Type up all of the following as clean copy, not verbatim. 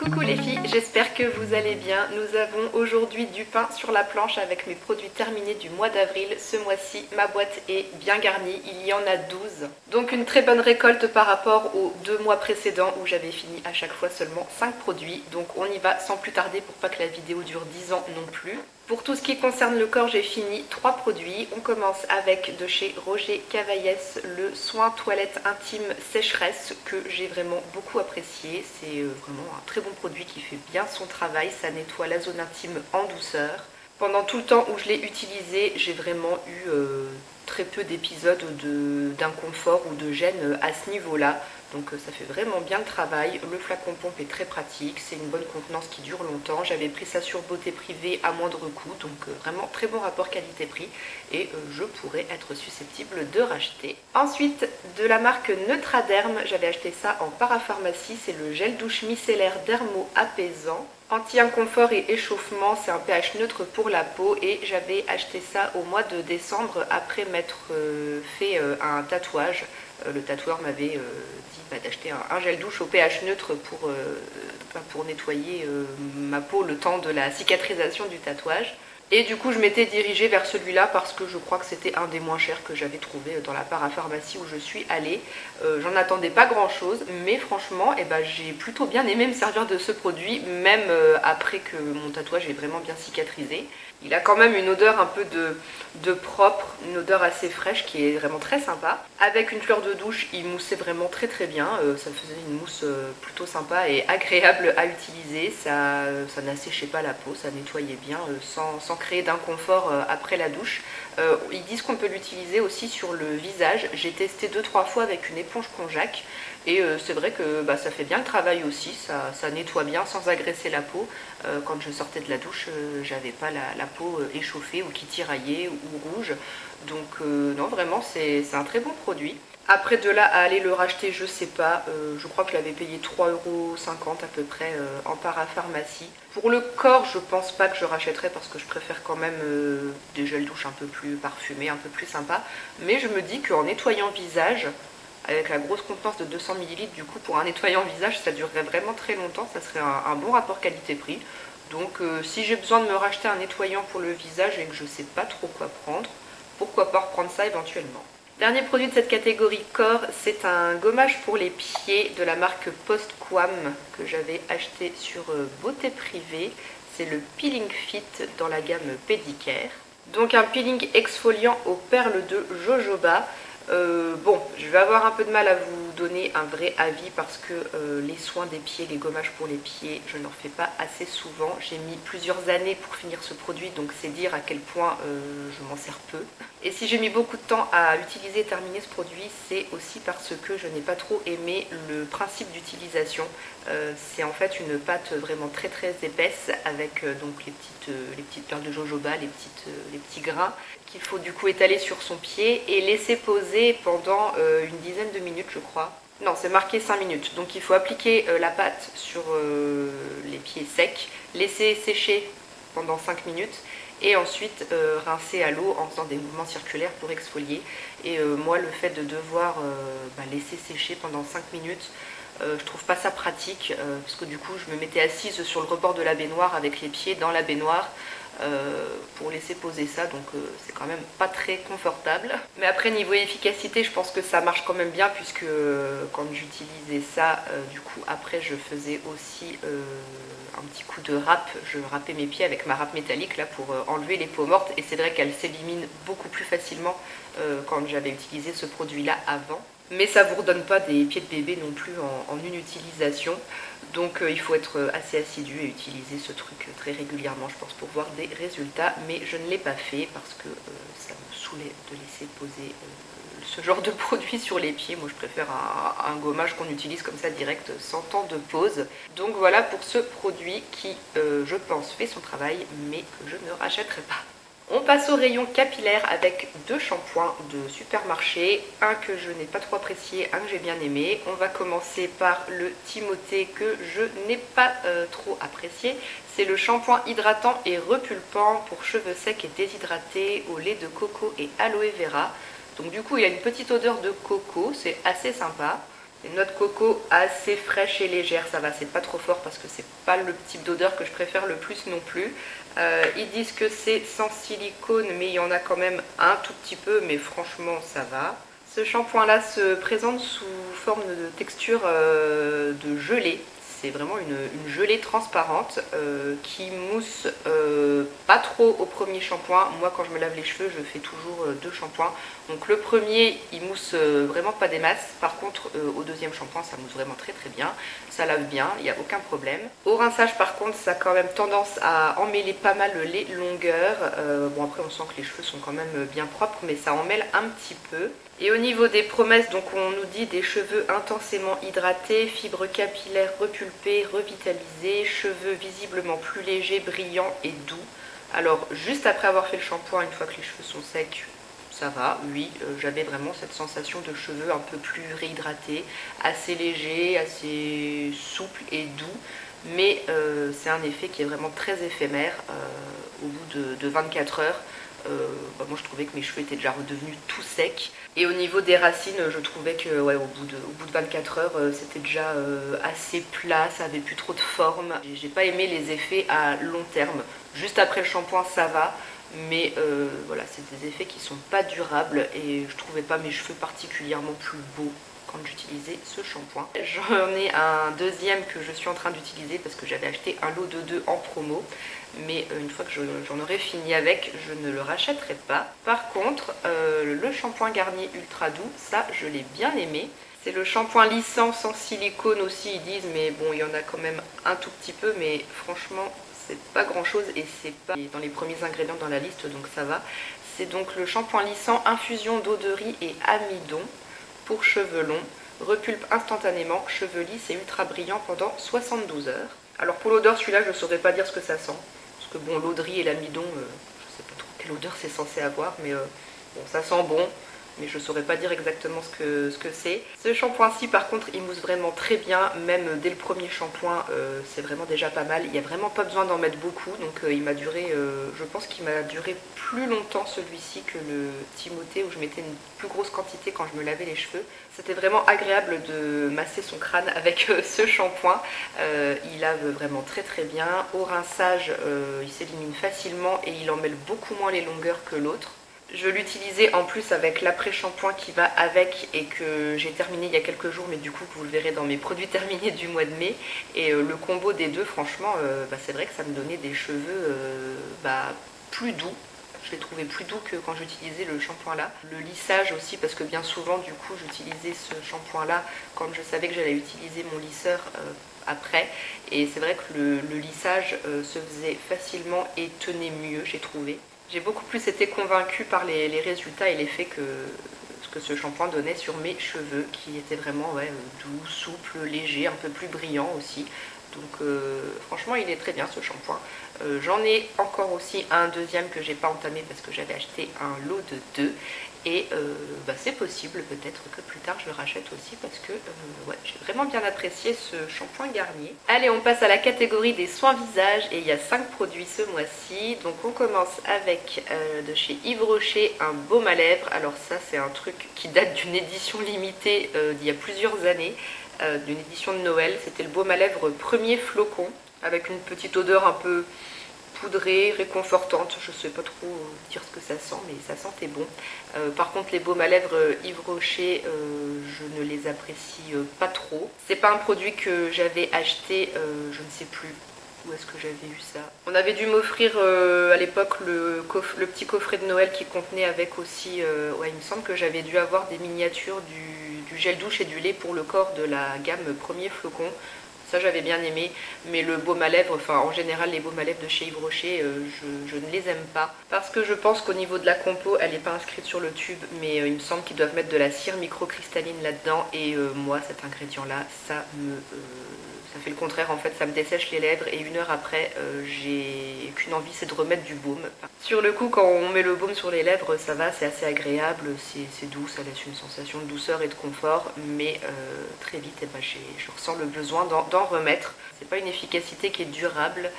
Coucou les filles, j'espère que vous allez bien. Nous avons aujourd'hui du pain sur la planche avec mes produits terminés du mois d'avril. Ce mois-ci, ma boîte est bien garnie, il y en a 12. Donc une très bonne récolte par rapport aux 2 mois précédents où j'avais fini à chaque fois seulement 5 produits. Donc on y va sans plus tarder pour pas que la vidéo dure 10 ans non plus. Pour tout ce qui concerne le corps, j'ai fini 3 produits. On commence avec de chez Roger Cavaillès le soin toilette intime sécheresse que j'ai vraiment beaucoup apprécié. C'est vraiment un très bon produit qui fait bien son travail. Ça nettoie la zone intime en douceur. Pendant tout le temps où je l'ai utilisé, j'ai vraiment eu très peu d'épisodes d'inconfort ou de gêne à ce niveau-là. Donc ça fait vraiment bien le travail. Le flacon pompe est très pratique, c'est une bonne contenance qui dure longtemps. J'avais pris ça sur Beauté Privée à moindre coût, donc vraiment très bon rapport qualité-prix et je pourrais être susceptible de racheter. Ensuite, de la marque Neutraderm, j'avais acheté ça en parapharmacie, c'est le gel douche micellaire dermo apaisant. Anti-inconfort et échauffement, c'est un pH neutre pour la peau et j'avais acheté ça au mois de décembre après m'être fait un tatouage. Le tatoueur m'avait dit d'acheter un gel douche au pH neutre pour nettoyer ma peau le temps de la cicatrisation du tatouage. Et du coup je m'étais dirigée vers celui-là parce que je crois que c'était un des moins chers que j'avais trouvé dans la parapharmacie où je suis allée. J'en attendais pas grand chose, mais franchement j'ai plutôt bien aimé me servir de ce produit, même après que mon tatouage est vraiment bien cicatrisé. Il a quand même une odeur un peu de propre, une odeur assez fraîche qui est vraiment très sympa. Avec une fleur de douche, il moussait vraiment très très bien, ça faisait une mousse plutôt sympa et agréable à utiliser. Ça n'asséchait pas la peau, ça nettoyait bien sans créer d'inconfort après la douche. Ils disent qu'on peut l'utiliser aussi sur le visage. J'ai testé 2-3 fois avec une éponge konjac et c'est vrai que ça fait bien le travail aussi, ça nettoie bien sans agresser la peau. Quand je sortais de la douche, j'avais pas la peau échauffée ou qui tiraillait ou rouge. Donc non, vraiment c'est un très bon produit. Après de là à aller le racheter, je sais pas, je crois que je l'avais payé 3,50 € à peu près en parapharmacie. Pour le corps, je pense pas que je rachèterais parce que je préfère quand même des gels douche un peu plus parfumés, un peu plus sympas. Mais je me dis qu'en nettoyant visage, avec la grosse contenance de 200 ml, du coup pour un nettoyant visage, ça durerait vraiment très longtemps, ça serait un bon rapport qualité-prix. Donc si j'ai besoin de me racheter un nettoyant pour le visage et que je sais pas trop quoi prendre, pourquoi pas reprendre ça éventuellement. Dernier produit de cette catégorie corps, c'est un gommage pour les pieds de la marque Postquam que j'avais acheté sur Beauté Privée. C'est le Peeling Fit dans la gamme Pedicare. Donc un peeling exfoliant aux perles de jojoba. Bon, je vais avoir un peu de mal à vous donner un vrai avis parce que les soins des pieds, les gommages pour les pieds, je n'en fais pas assez souvent. J'ai mis plusieurs années pour finir ce produit, donc c'est dire à quel point je m'en sers peu. Et si j'ai mis beaucoup de temps à utiliser et terminer ce produit, c'est aussi parce que je n'ai pas trop aimé le principe d'utilisation. C'est en fait une pâte vraiment très très épaisse avec donc les petites perles de jojoba, les petits grains qu'il faut du coup étaler sur son pied et laisser poser pendant une dizaine de minutes je crois. Non, c'est marqué 5 minutes. Donc il faut appliquer la pâte sur les pieds secs, laisser sécher pendant 5 minutes et ensuite rincer à l'eau en faisant des mouvements circulaires pour exfolier. Et moi le fait de devoir laisser sécher pendant 5 minutes, je trouve pas ça pratique parce que du coup je me mettais assise sur le rebord de la baignoire avec les pieds dans la baignoire pour laisser poser ça, donc c'est quand même pas très confortable. Mais après niveau efficacité, je pense que ça marche quand même bien puisque quand j'utilisais ça, du coup après je faisais aussi un petit coup de râpe, je râpais mes pieds avec ma râpe métallique là pour enlever les peaux mortes et c'est vrai qu'elle s'élimine beaucoup plus facilement quand j'avais utilisé ce produit là avant. Mais ça vous redonne pas des pieds de bébé non plus en une utilisation. Donc il faut être assez assidu et utiliser ce truc très régulièrement, je pense, pour voir des résultats. Mais je ne l'ai pas fait parce que ça me saoulait de laisser poser ce genre de produit sur les pieds. Moi je préfère un gommage qu'on utilise comme ça direct sans temps de pause. Donc voilà pour ce produit qui je pense fait son travail mais que je ne rachèterai pas. On passe au rayon capillaire avec 2 shampoings de supermarché, un que je n'ai pas trop apprécié, un que j'ai bien aimé. On va commencer par le Timothée que je n'ai pas trop apprécié. C'est le shampoing hydratant et repulpant pour cheveux secs et déshydratés au lait de coco et aloe vera. Donc du coup il a une petite odeur de coco, c'est assez sympa. Une noix de coco assez fraîche et légère, ça va, c'est pas trop fort parce que c'est pas le type d'odeur que je préfère le plus non plus. Ils disent que c'est sans silicone, mais il y en a quand même un tout petit peu, mais franchement ça va. Ce shampoing là se présente sous forme de texture de gelée. C'est vraiment une gelée transparente qui mousse pas trop au premier shampoing. Moi quand je me lave les cheveux je fais toujours deux shampoings. Donc le premier il mousse vraiment pas des masses. Par contre au deuxième shampoing ça mousse vraiment très très bien. Ça lave bien, il n'y a aucun problème. Au rinçage par contre ça a quand même tendance à emmêler pas mal les longueurs. Bon après on sent que les cheveux sont quand même bien propres mais ça emmêle un petit peu. Et au niveau des promesses, donc on nous dit des cheveux intensément hydratés, fibres capillaires repulpées, revitalisées, cheveux visiblement plus légers, brillants et doux. Alors juste après avoir fait le shampoing, une fois que les cheveux sont secs, ça va, oui, j'avais vraiment cette sensation de cheveux un peu plus réhydratés, assez légers, assez souples et doux. Mais c'est un effet qui est vraiment très éphémère au bout de 24 heures. Moi je trouvais que mes cheveux étaient déjà redevenus tout secs. Et au niveau des racines, je trouvais que ouais, au bout de 24 heures, c'était déjà assez plat, ça avait plus trop de forme. J'ai pas aimé les effets à long terme. Juste après le shampoing, ça va. Mais voilà, c'est des effets qui sont pas durables et je trouvais pas mes cheveux particulièrement plus beaux quand j'utilisais ce shampoing. J'en ai un deuxième que je suis en train d'utiliser parce que j'avais acheté un lot de 2 en promo. Mais une fois que j'en aurai fini avec, je ne le rachèterai pas. Par contre, le shampoing Garnier Ultra Doux, ça je l'ai bien aimé. C'est le shampoing lissant sans silicone aussi, ils disent, mais bon, il y en a quand même un tout petit peu, mais franchement, c'est pas grand chose et c'est pas dans les premiers ingrédients dans la liste, donc ça va. C'est donc le shampoing lissant infusion d'eau de riz et amidon pour cheveux longs, repulpe instantanément, cheveux lisses et ultra brillants pendant 72 heures. Alors pour l'odeur, celui-là, je ne saurais pas dire ce que ça sent. Parce que bon, l'eau de riz et l'amidon, je ne sais pas trop quelle odeur c'est censé avoir, mais bon, ça sent bon. Mais je ne saurais pas dire exactement ce que c'est. Ce shampoing-ci, par contre, il mousse vraiment très bien. Même dès le premier shampoing, c'est vraiment déjà pas mal. Il n'y a vraiment pas besoin d'en mettre beaucoup. Donc il m'a duré, je pense qu'il m'a duré plus longtemps celui-ci que le Timothée où je mettais une plus grosse quantité quand je me lavais les cheveux. C'était vraiment agréable de masser son crâne avec ce shampoing. Il lave vraiment très très bien. Au rinçage, il s'élimine facilement et il emmêle beaucoup moins les longueurs que l'autre. Je l'utilisais en plus avec l'après-shampoing qui va avec et que j'ai terminé il y a quelques jours, mais du coup que vous le verrez dans mes produits terminés du mois de mai. Et le combo des deux, franchement, c'est vrai que ça me donnait des cheveux plus doux. Je les trouvais plus doux que quand j'utilisais le shampoing là. Le lissage aussi, parce que bien souvent du coup j'utilisais ce shampoing là quand je savais que j'allais utiliser mon lisseur après. Et c'est vrai que le lissage se faisait facilement et tenait mieux, j'ai trouvé. J'ai beaucoup plus été convaincue par les résultats et l'effet que ce shampoing donnait sur mes cheveux, qui étaient vraiment doux, souples, légers, un peu plus brillants aussi. Donc franchement il est très bien ce shampoing. J'en ai encore aussi un deuxième que j'ai pas entamé parce que j'avais acheté un lot de 2. Et c'est possible peut-être que plus tard je le rachète aussi parce que j'ai vraiment bien apprécié ce shampoing Garnier. Allez, on passe à la catégorie des soins visage et il y a 5 produits ce mois-ci. Donc on commence avec de chez Yves Rocher un baume à lèvres. Alors ça c'est un truc qui date d'une édition limitée d'il y a plusieurs années, d'une édition de Noël. C'était le baume à lèvres premier flocon avec une petite odeur un peu poudrée, réconfortante, je sais pas trop dire ce que ça sent, mais ça sentait bon. Par contre les baumes à lèvres Yves Rocher, je ne les apprécie pas trop. C'est pas un produit que j'avais acheté, je ne sais plus où est-ce que j'avais eu ça. On avait dû m'offrir à l'époque le petit coffret de Noël qui contenait avec aussi, il me semble que j'avais dû avoir des miniatures du gel douche et du lait pour le corps de la gamme Premier Flocon. Ça j'avais bien aimé, mais le baume à lèvres, enfin en général les baumes à lèvres de chez Yves Rocher, je ne les aime pas. Parce que je pense qu'au niveau de la compo, elle n'est pas inscrite sur le tube, mais il me semble qu'ils doivent mettre de la cire microcristalline là-dedans. Et moi cet ingrédient là, ça fait le contraire en fait, ça me dessèche les lèvres et une heure après j'ai qu'une envie, c'est de remettre du baume. Sur le coup quand on met le baume sur les lèvres ça va, c'est assez agréable, c'est doux, ça laisse une sensation de douceur et de confort, mais très vite je ressens le besoin d'en remettre. C'est pas une efficacité qui est durable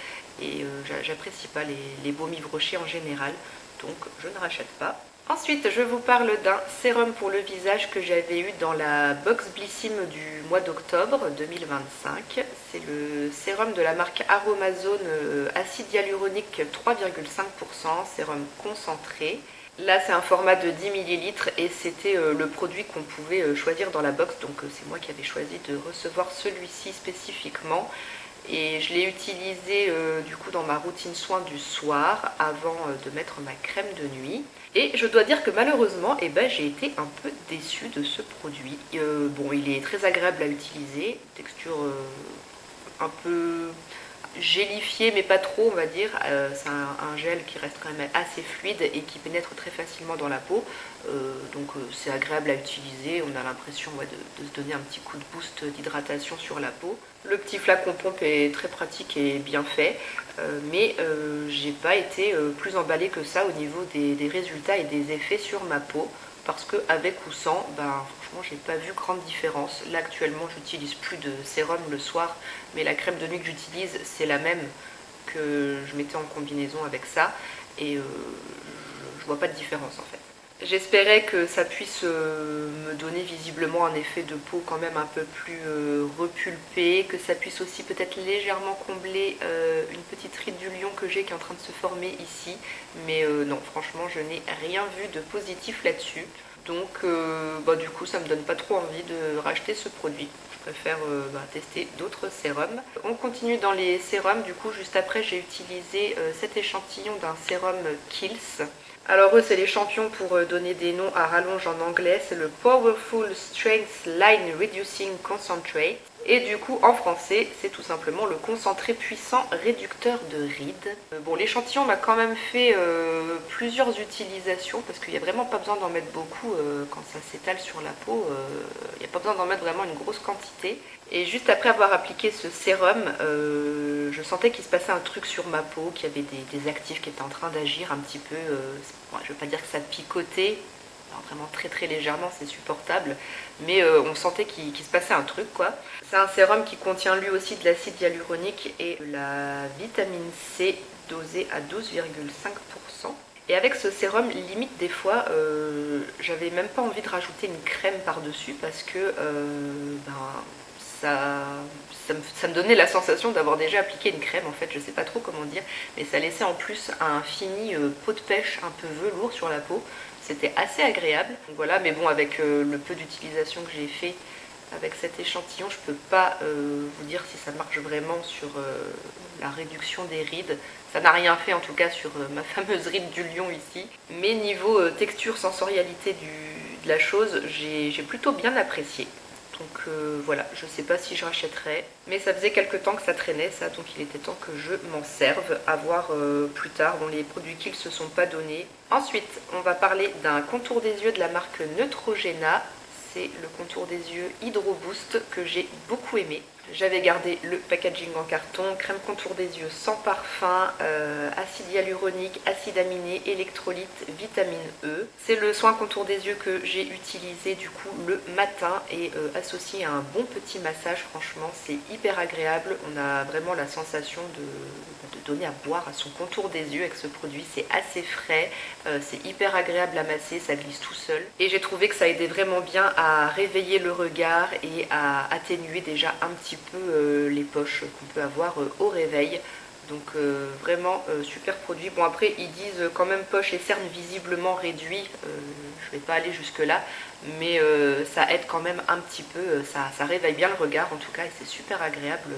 et j'apprécie pas les baumes Yves Rocher en général, donc je ne rachète pas. Ensuite, je vous parle d'un sérum pour le visage que j'avais eu dans la box Blissim du mois d'octobre 2025. C'est le sérum de la marque Aromazone acide hyaluronique 3,5%, sérum concentré. Là, c'est un format de 10 ml et c'était le produit qu'on pouvait choisir dans la box. Donc, c'est moi qui avais choisi de recevoir celui-ci spécifiquement. Et je l'ai utilisé du coup dans ma routine soin du soir avant de mettre ma crème de nuit. Et je dois dire que malheureusement, j'ai été un peu déçue de ce produit. Bon, il est très agréable à utiliser, texture un peu gélifié mais pas trop on va dire. C'est un gel qui reste quand même assez fluide et qui pénètre très facilement dans la peau. Donc c'est agréable à utiliser, on a l'impression de se donner un petit coup de boost d'hydratation sur la peau. Le petit flacon pompe est très pratique et bien fait, mais j'ai pas été plus emballée que ça au niveau des résultats et des effets sur ma peau. Parce que avec ou sans, franchement j'ai pas vu grande différence. Là actuellement j'utilise plus de sérum le soir, mais la crème de nuit que j'utilise c'est la même que je mettais en combinaison avec ça et je vois pas de différence en fait. J'espérais que ça puisse me donner visiblement un effet de peau quand même un peu plus repulpé, que ça puisse aussi peut-être légèrement combler une petite ride du lion que j'ai qui est en train de se former ici. Mais non, franchement, je n'ai rien vu de positif là-dessus. Donc du coup, ça me donne pas trop envie de racheter ce produit. Je préfère tester d'autres sérums. On continue dans les sérums. Du coup, juste après, j'ai utilisé cet échantillon d'un sérum Kiehl's. Alors eux, c'est les champions pour donner des noms à rallonge en anglais. C'est le Powerful Strength Line Reducing Concentrate. Et du coup, en français, c'est tout simplement le concentré puissant réducteur de rides. Bon, l'échantillon m'a quand même fait plusieurs utilisations parce qu'il n'y a vraiment pas besoin d'en mettre beaucoup quand ça s'étale sur la peau. Il n'y a pas besoin d'en mettre vraiment une grosse quantité. Et juste après avoir appliqué ce sérum, je sentais qu'il se passait un truc sur ma peau, qu'il y avait des actifs qui étaient en train d'agir un petit peu. Bon, je ne veux pas dire que ça picotait, alors vraiment très très légèrement, c'est supportable, mais on sentait qu'il se passait un truc quoi. C'est un sérum qui contient lui aussi de l'acide hyaluronique et de la vitamine C dosée à 12,5%. Et avec ce sérum, limite des fois, j'avais même pas envie de rajouter une crème par-dessus parce que ça me donnait la sensation d'avoir déjà appliqué une crème en fait, je sais pas trop comment dire, mais ça laissait en plus un fini peau de pêche un peu velours sur la peau. C'était assez agréable. Donc voilà, mais bon, avec le peu d'utilisation que j'ai fait avec cet échantillon, je peux pas vous dire si ça marche vraiment sur la réduction des rides. Ça n'a rien fait en tout cas sur ma fameuse ride du lion ici. Mais niveau texture, sensorialité de la chose, j'ai plutôt bien apprécié. Donc voilà, je sais pas si je rachèterai, mais ça faisait quelques temps que ça traînait ça, donc il était temps que je m'en serve, à voir plus tard. Bon, les produits qu'ils se sont pas donnés. Ensuite, on va parler d'un contour des yeux de la marque Neutrogena. C'est le contour des yeux Hydro Boost que j'ai beaucoup aimé. J'avais gardé le packaging en carton, crème contour des yeux sans parfum, acide hyaluronique, acide aminé, électrolyte, vitamine E. C'est le soin contour des yeux que j'ai utilisé du coup le matin et associé à un bon petit massage, franchement c'est hyper agréable. On a vraiment la sensation de donner à boire à son contour des yeux avec ce produit. C'est assez frais, c'est hyper agréable à masser, ça glisse tout seul. Et j'ai trouvé que ça aidait vraiment bien à réveiller le regard et à atténuer déjà un petit peu les poches qu'on peut avoir au réveil. Donc vraiment super produit. Bon après ils disent quand même poche et cerne visiblement réduits. Je vais pas aller jusque là, mais ça aide quand même un petit peu. Ça réveille bien le regard en tout cas et c'est super agréable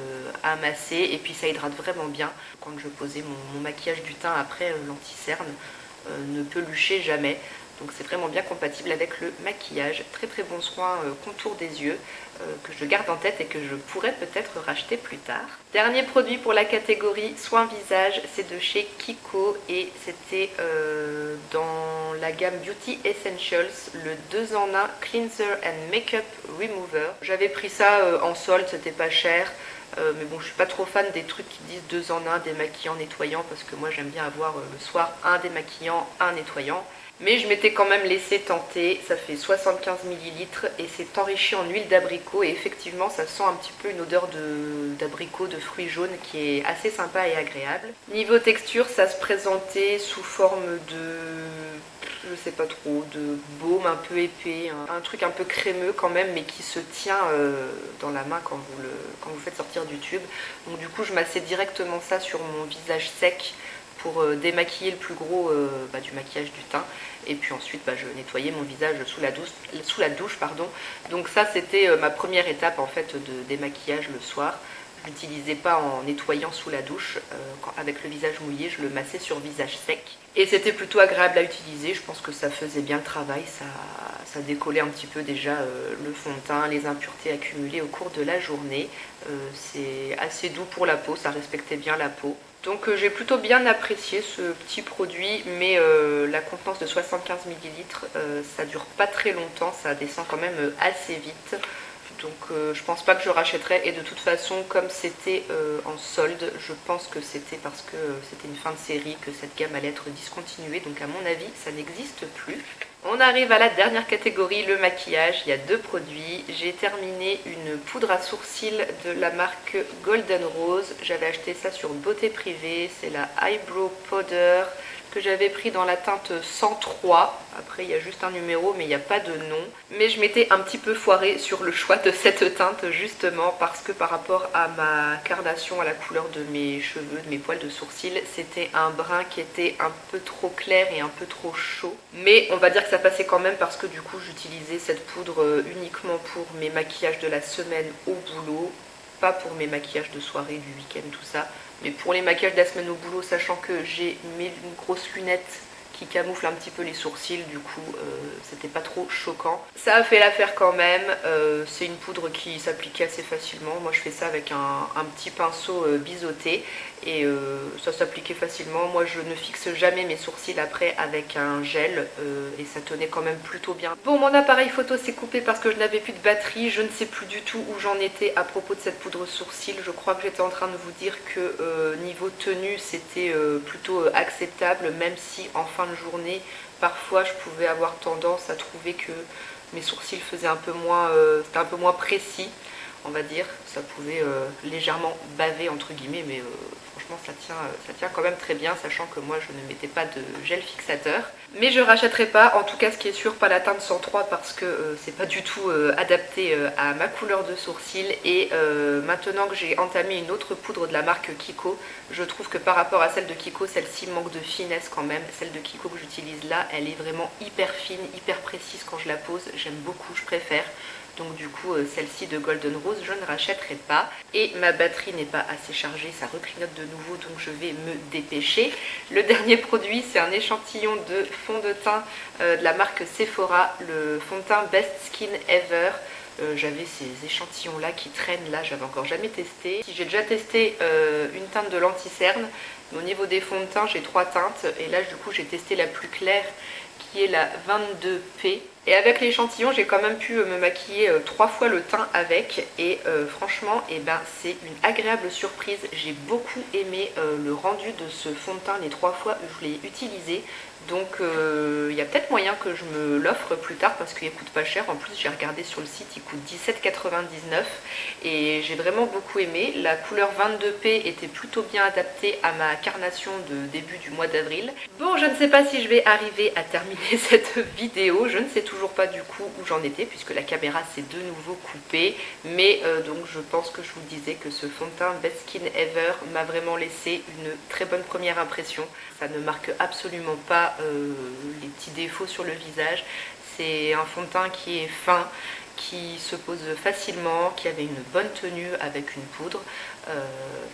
à masser. Et puis ça hydrate vraiment bien. Quand je posais mon maquillage du teint après l'anti-cerne, ne peluchait jamais. Donc c'est vraiment bien compatible avec le maquillage. Très très bon soin contour des yeux que je garde en tête et que je pourrais peut-être racheter plus tard. Dernier produit pour la catégorie soins visage, c'est de chez Kiko et c'était dans la gamme Beauty Essentials, le 2 en 1 Cleanser and Makeup Remover. J'avais pris ça en solde, c'était pas cher. Mais bon, je suis pas trop fan des trucs qui disent 2 en 1 démaquillant, nettoyant, parce que moi j'aime bien avoir le soir un démaquillant, un nettoyant. Mais je m'étais quand même laissé tenter, ça fait 75 ml et c'est enrichi en huile d'abricot et effectivement ça sent un petit peu une odeur d'abricot, de fruits jaunes qui est assez sympa et agréable. Niveau texture, ça se présentait sous forme de je sais pas trop, de baume un peu épais, un truc un peu crémeux quand même, mais qui se tient dans la main quand vous faites sortir du tube. Donc du coup je massais directement ça sur mon visage sec pour démaquiller le plus gros du maquillage du teint, et puis ensuite je nettoyais mon visage sous la douche pardon. Donc ça c'était ma première étape en fait de démaquillage le soir. Je l'utilisais pas en nettoyant sous la douche, avec le visage mouillé, je le massais sur visage sec. Et c'était plutôt agréable à utiliser, je pense que ça faisait bien le travail, ça décollait un petit peu déjà le fond de teint, les impuretés accumulées au cours de la journée. C'est assez doux pour la peau, ça respectait bien la peau. Donc j'ai plutôt bien apprécié ce petit produit, mais la contenance de 75 ml, ça dure pas très longtemps, ça descend quand même assez vite. Donc je pense pas que je rachèterai, et de toute façon comme c'était en solde, je pense que c'était parce que c'était une fin de série que cette gamme allait être discontinuée, donc à mon avis ça n'existe plus. On arrive à la dernière catégorie, le maquillage. Il y a deux produits. J'ai terminé une poudre à sourcils de la marque Golden Rose. J'avais acheté ça sur Beauté Privée, c'est la Eyebrow Powder que j'avais pris dans la teinte 103. Après il y a juste un numéro mais il n'y a pas de nom. Mais je m'étais un petit peu foirée sur le choix de cette teinte justement parce que par rapport à ma carnation, à la couleur de mes cheveux, de mes poils de sourcils, c'était un brun qui était un peu trop clair et un peu trop chaud. Mais on va dire que ça passait quand même parce que du coup j'utilisais cette poudre uniquement pour mes maquillages de la semaine au boulot, pas pour mes maquillages de soirée, du week-end, tout ça. Mais pour les maquillages de la semaine au boulot, sachant que j'ai mes grosses lunettes qui camoufle un petit peu les sourcils, du coup c'était pas trop choquant. Ça a fait l'affaire quand même, c'est une poudre qui s'appliquait assez facilement. Moi je fais ça avec un petit pinceau biseauté et ça s'appliquait facilement. Moi je ne fixe jamais mes sourcils après avec un gel et ça tenait quand même plutôt bien. Bon, mon appareil photo s'est coupé parce que je n'avais plus de batterie, je ne sais plus du tout où j'en étais à propos de cette poudre sourcil. Je crois que j'étais en train de vous dire que niveau tenue c'était plutôt acceptable, même si en fin de journée parfois je pouvais avoir tendance à trouver que mes sourcils faisaient c'était un peu moins précis, on va dire. Ça pouvait légèrement baver entre guillemets, mais franchement ça tient quand même très bien, sachant que moi je ne mettais pas de gel fixateur. Mais je rachèterai pas, en tout cas ce qui est sûr, pas la teinte 103 parce que c'est pas du tout adapté à ma couleur de sourcils. Et maintenant que j'ai entamé une autre poudre de la marque Kiko, je trouve que par rapport à celle de Kiko, celle-ci manque de finesse quand même. Celle de Kiko que j'utilise là, elle est vraiment hyper fine, hyper précise quand je la pose, j'aime beaucoup, je préfère. Donc du coup celle-ci de Golden Rose je ne rachèterai pas. Et ma batterie n'est pas assez chargée, ça reclignote de nouveau, donc je vais me dépêcher. Le dernier produit c'est un échantillon de fond de teint de la marque Sephora, le fond de teint Best Skin Ever. J'avais ces échantillons là qui traînent là, j'avais encore jamais testé. J'ai déjà testé une teinte de l'anti-cerne, mais au niveau des fonds de teint j'ai trois teintes et là du coup j'ai testé la plus claire qui est la 22P. Et avec l'échantillon, j'ai quand même pu me maquiller 3 fois le teint avec. Et franchement, c'est une agréable surprise. J'ai beaucoup aimé le rendu de ce fond de teint les 3 fois où je l'ai utilisé. Donc il y a peut-être moyen que je me l'offre plus tard parce qu'il coûte pas cher. En plus j'ai regardé sur le site, il coûte 17,99 et j'ai vraiment beaucoup aimé. La couleur 22P était plutôt bien adaptée à ma carnation de début du mois d'avril. Bon, je ne sais pas si je vais arriver à terminer cette vidéo. Je ne sais toujours pas du coup où j'en étais puisque la caméra s'est de nouveau coupée. Mais donc je pense que je vous disais que ce fond de teint Best Skin Ever m'a vraiment laissé une très bonne première impression. Ça ne marque absolument pas les petits défauts sur le visage. C'est un fond de teint qui est fin, qui se pose facilement, qui avait une bonne tenue avec une poudre,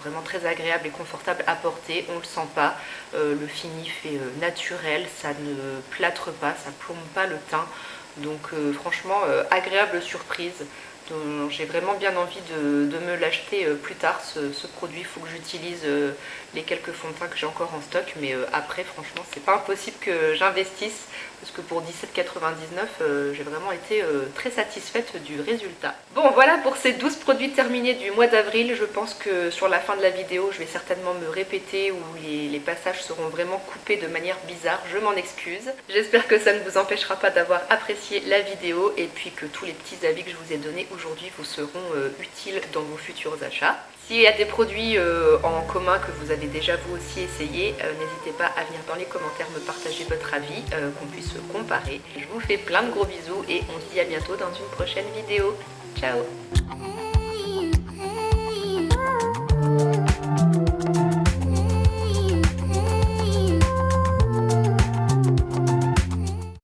vraiment très agréable et confortable à porter, on ne le sent pas, le fini fait naturel, ça ne plâtre pas, ça plombe pas le teint, donc franchement agréable surprise. J'ai vraiment bien envie de me l'acheter plus tard ce produit. Il faut que j'utilise les quelques fonds de teint que j'ai encore en stock, mais après franchement c'est pas impossible que j'investisse parce que pour 17,99 j'ai vraiment été très satisfaite du résultat. Bon, voilà pour ces 12 produits terminés du mois d'avril. Je pense que sur la fin de la vidéo je vais certainement me répéter ou les passages seront vraiment coupés de manière bizarre, je m'en excuse. J'espère que ça ne vous empêchera pas d'avoir apprécié la vidéo et puis que tous les petits avis que je vous ai donnés aujourd'hui vous seront utiles dans vos futurs achats. S'il y a des produits en commun que vous avez déjà vous aussi essayé, n'hésitez pas à venir dans les commentaires me partager votre avis, qu'on puisse se comparer. Je vous fais plein de gros bisous et on se dit à bientôt dans une prochaine vidéo. Ciao!